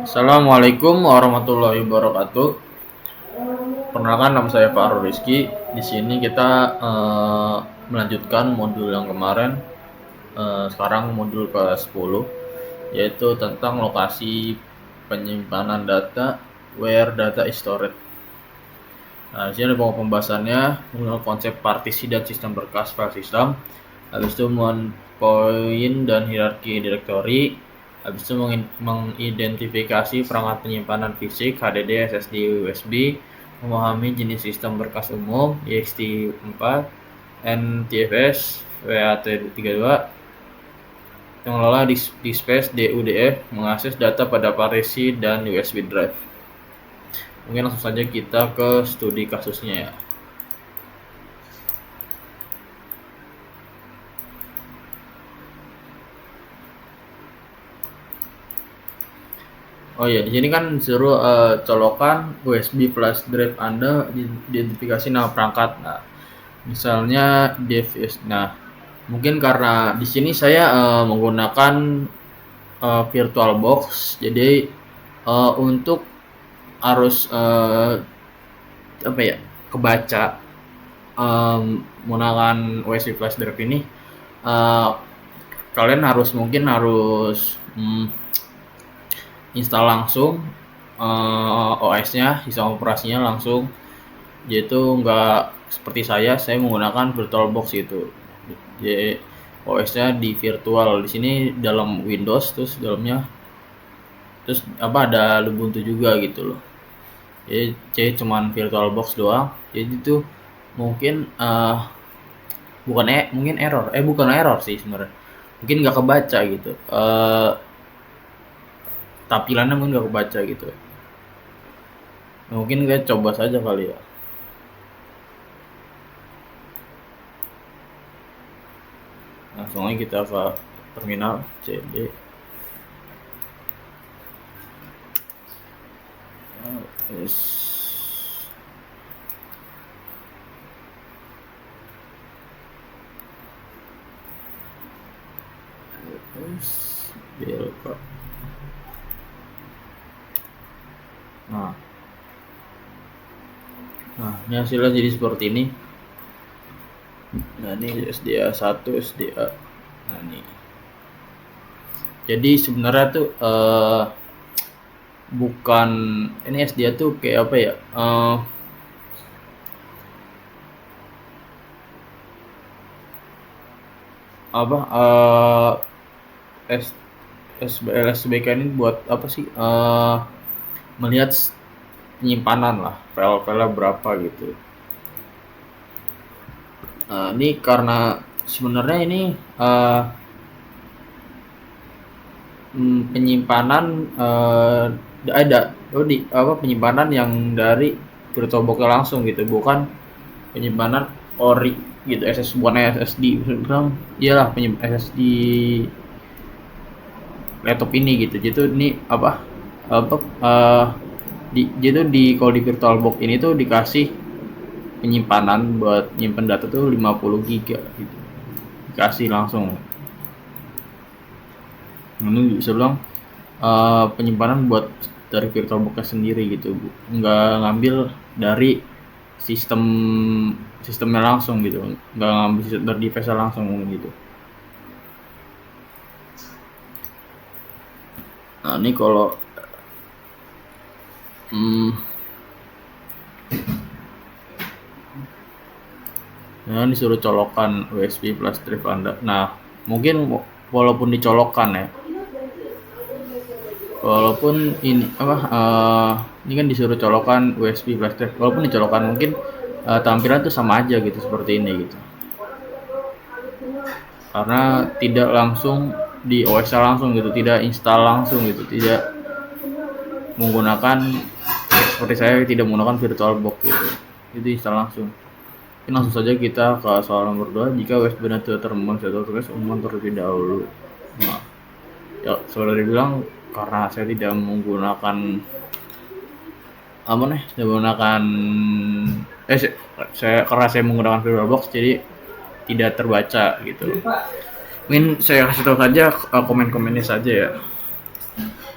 Assalamualaikum warahmatullahi wabarakatuh. Perkenalkan, nama saya Farul Rizky. Di sini kita melanjutkan modul yang kemarin. Sekarang modul ke-10, yaitu tentang lokasi penyimpanan data, where data is stored. Nah, di sini ada pokok pembahasannya mengenai konsep partisi dan sistem berkas file system. Habis itu point dan hierarki directory. Habis itu mengidentifikasi perangkat penyimpanan fisik, HDD, SSD, USB, memahami jenis sistem berkas umum, ext4, NTFS, WAT32, mengelola disk-space DUDF, mengakses data pada partisi dan USB drive. Mungkin langsung saja kita ke studi kasusnya ya. Oh ya, di sini kan disuruh colokan USB flash drive Anda, identifikasi nama perangkat. Nah, misalnya device. Nah, mungkin karena di sini saya menggunakan VirtualBox, jadi untuk harus apa ya, kebaca menggunakan USB flash drive ini, kalian mungkin harus install langsung OS-nya, sistem operasinya langsung. Yaitu nggak seperti saya menggunakan VirtualBox itu. Jadi OS-nya di virtual. Di sini dalam Windows, terus dalamnya ada Ubuntu juga gitu loh. Jadi cuman VirtualBox doang. Jadi itu mungkin mungkin error. Bukan error sih sebenarnya. Mungkin nggak kebaca gitu. Tampilannya mungkin nggak kebaca gitu. Nah, mungkin kita coba saja kali ya. Langsung aja kita ke terminal cd. Nah, ini hasilnya jadi seperti ini. Nah, ini SDA 1, SDA. Nah, ini. Jadi sebenarnya tuh bukan ini SDA tuh kayak apa ya? SBK ini buat apa sih? Melihat penyimpanan lah, file-file berapa gitu. Nah, ini karena sebenarnya ini penyimpanan penyimpanan yang dari VirtualBox langsung gitu, bukan penyimpanan ori gitu, bukan SSD. Bilang iyalah penyimpanan SSD laptop ini gitu. Jadi ini kalau di VirtualBox ini tuh dikasih penyimpanan buat nyimpen data tuh 50 GB gitu. Dikasih langsung. Ini bisa bilang penyimpanan buat dari VirtualBox sendiri gitu, nggak ngambil dari sistemnya langsung gitu, nggak ngambil dari device langsung gitu. Nah, ini kalau nah, disuruh colokan USB flash drive Anda. Nah, mungkin walaupun dicolokkan ya, walaupun ini ini kan disuruh colokan USB flash drive, walaupun dicolokkan mungkin tampilan tuh sama aja gitu, seperti ini gitu, karena tidak langsung di OS langsung gitu, tidak install langsung gitu, tidak menggunakan seperti saya tidak menggunakan VirtualBox gitu, itu install langsung. Langsung saja kita ke soal nomor 2. Jika USB tidak terhubung satu tulis umum terlebih dahulu. Nah, ya saudara bilang karena saya tidak menggunakan karena saya menggunakan VirtualBox, jadi tidak terbaca gitu. Mungkin saya kasih tahu saja komen-komennya saja ya.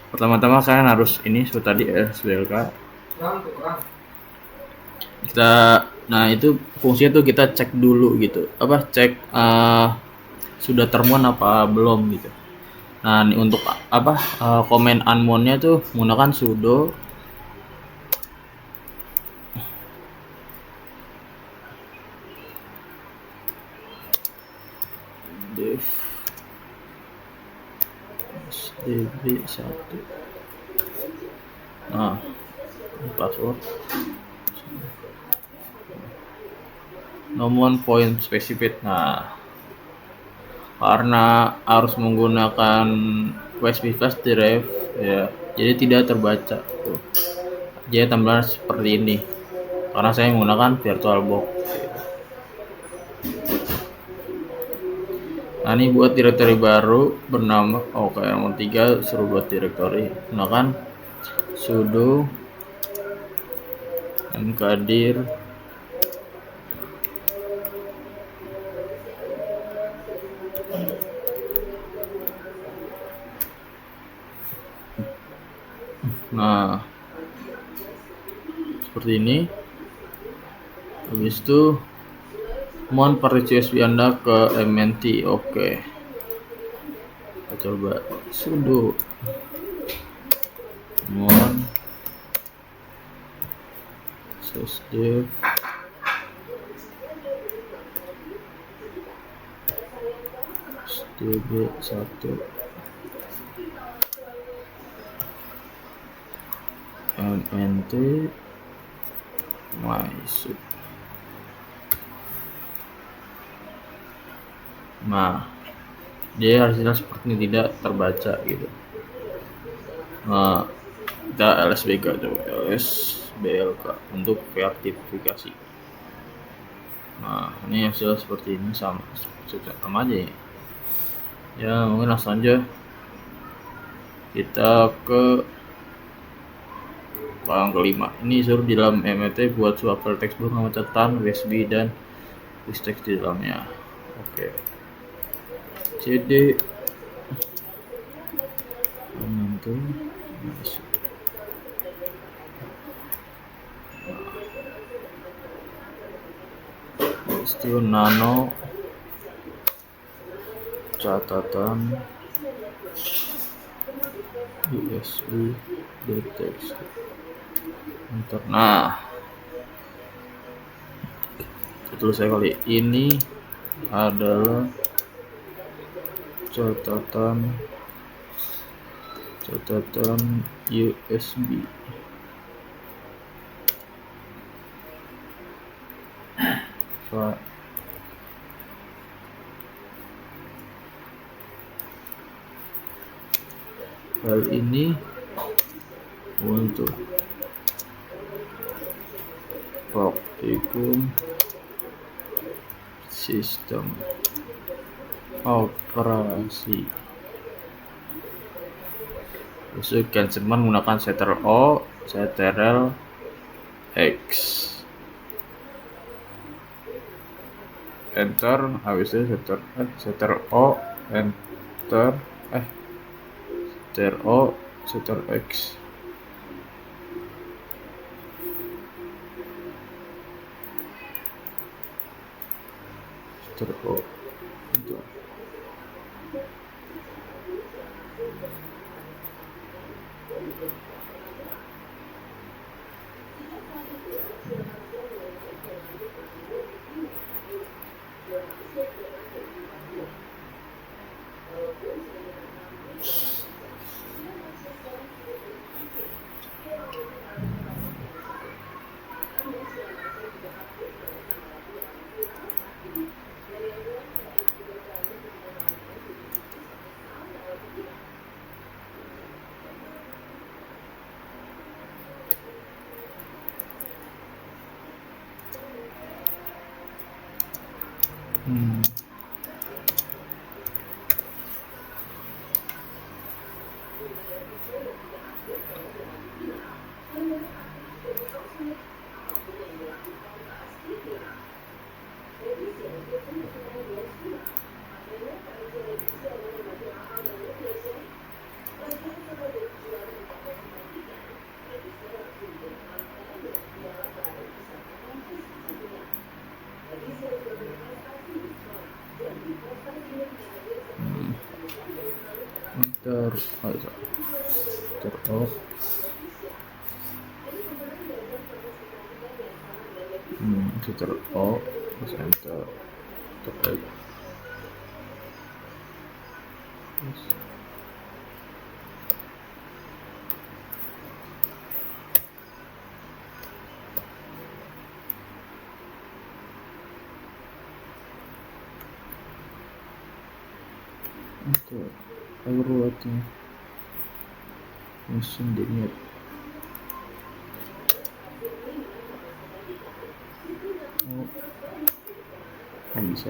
Pertama-tama kalian harus ini seperti tadi SBLK. Nah itu fungsinya tuh kita cek dulu gitu, cek sudah termuat apa belum gitu. Nah untuk command unmount-nya tuh menggunakan sudo dev sdb1. Nah password nomor point specific. Nah karena harus menggunakan USB flash drive ya, jadi tidak terbaca tuh. Jadi tampilan seperti ini karena saya menggunakan VirtualBox. Nah ini buat direktori baru bernama nomor 3, suruh buat direktori gunakan sudo mkdir nah seperti ini. Habis itu mohon partition USB Anda ke MNT. Oke, kita coba sudo mohon sysdev sdb1 mnt masuk. Nah dia hasilnya seperti ini, tidak terbaca gitu. Nah kita lsbk coba lsblk untuk verifikasi. Nah ini hasil seperti ini, sama aja ya. Mungkin langsung aja kita ke bagian kelima. Ini suruh di dalam MT buat suatu textbook nama catatan USB dan tulis teks di dalamnya. Oke, cd itu masuk. Itu nano catatan USB deteksi. Nah betul saya kali ini adalah catatan USB. Hal ini untuk praktikum sistem operasi. Usulkan cuman menggunakan ctrl X enter, habis itu ctrl enter ctrl X. Ctrl enter. enter, O, enter O, terus enter, terus enter, everything, machine didn't. Oh, bisa.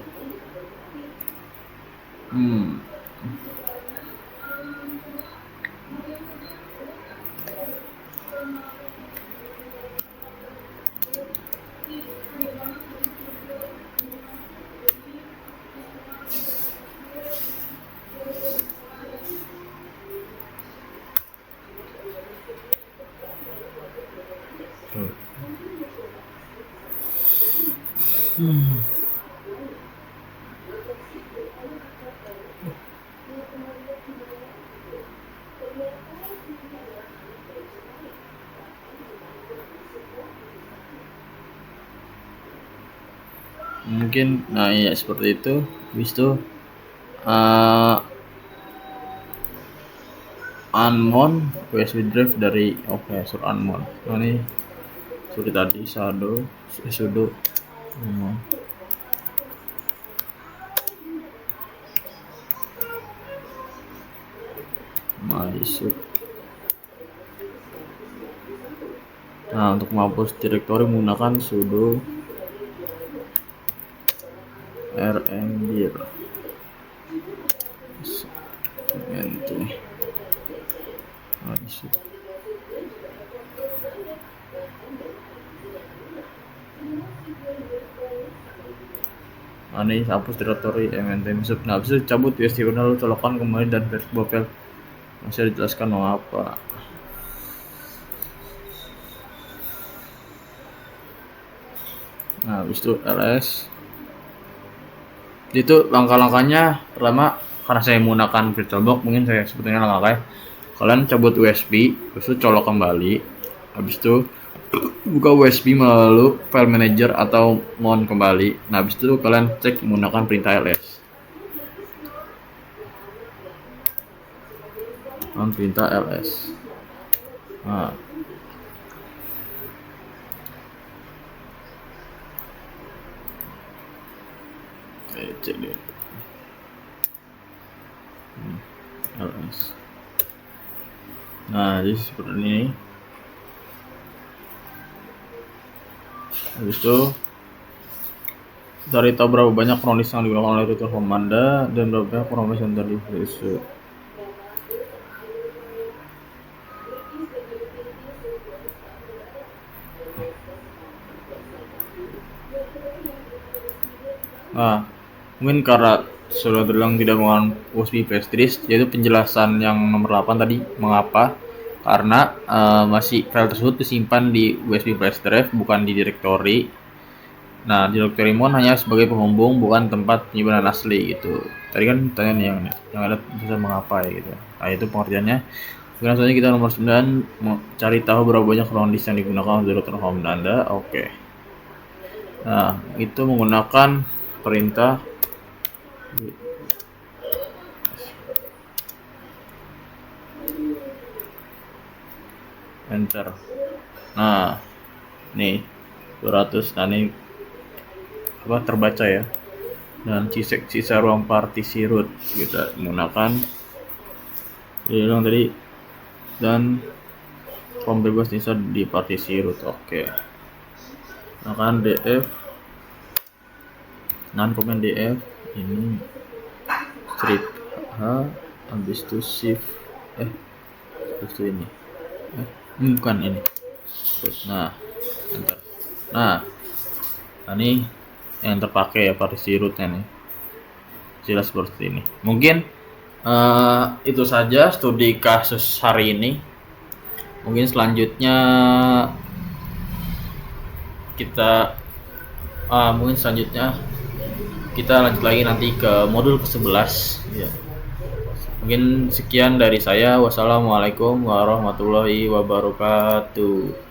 Mungkin nah ya seperti itu. Habis itu unknown USB drive dari sur unknown. Nah ini seperti tadi sudo masuk. Nah untuk menghapus direktori menggunakan sudo rmdir nt masuk. Nah ini hapus direktori mnt masuk. Nah bisa cabut USB lalu colokan kembali dan sebuah file masih dijelaskan mau apa. Nah habis itu ls itu langkah-langkahnya. Pertama, karena saya menggunakan VirtualBox, mungkin saya sebetulnya langkah-langkahnya kalian cabut USB, terus itu colok kembali, habis itu buka USB melalui file manager atau mount kembali. Nah habis itu kalian cek menggunakan perintah ls. Perintah ls. Nah cek deh ls. Nah jadi seperti ini. Habis itu cari tahu berapa banyak kronis yang digunakan oleh router home Anda dan berapa banyak kronis yang tadi isu. Nah mungkin karena sudah terbilang tidak menggunakan USB flash disk, yaitu penjelasan yang nomor 8 tadi mengapa, karena masih file tersebut disimpan di USB flash drive bukan di direktori. Nah direktori mon hanya sebagai penghubung bukan tempat penyimpanan asli gitu. Tadi kan pertanyaan yang ada tulisan mengapa ya gitu. Nah itu pengertiannya. Mungkin selanjutnya kita nomor 9 cari tahu berapa banyak ruang disk yang digunakan untuk router home Anda. Oke. Nah itu menggunakan perintah enter. Nah nih 200. Nah ini apa terbaca ya, dan sisa ruang partisi root kita menggunakan bilang tadi, dan form bebas bisa di partisi root. Oke. Maka df non comment df ini strip h habis itu shift habis itu ini bukan ini. Nah enter. Nah ini yang terpakai ya partisi rootnya nih, jelas seperti ini. Mungkin itu saja studi kasus hari ini. Mungkin selanjutnya kita lanjut lagi nanti ke modul ke-11 ya. Mungkin sekian dari saya. Wassalamualaikum warahmatullahi wabarakatuh.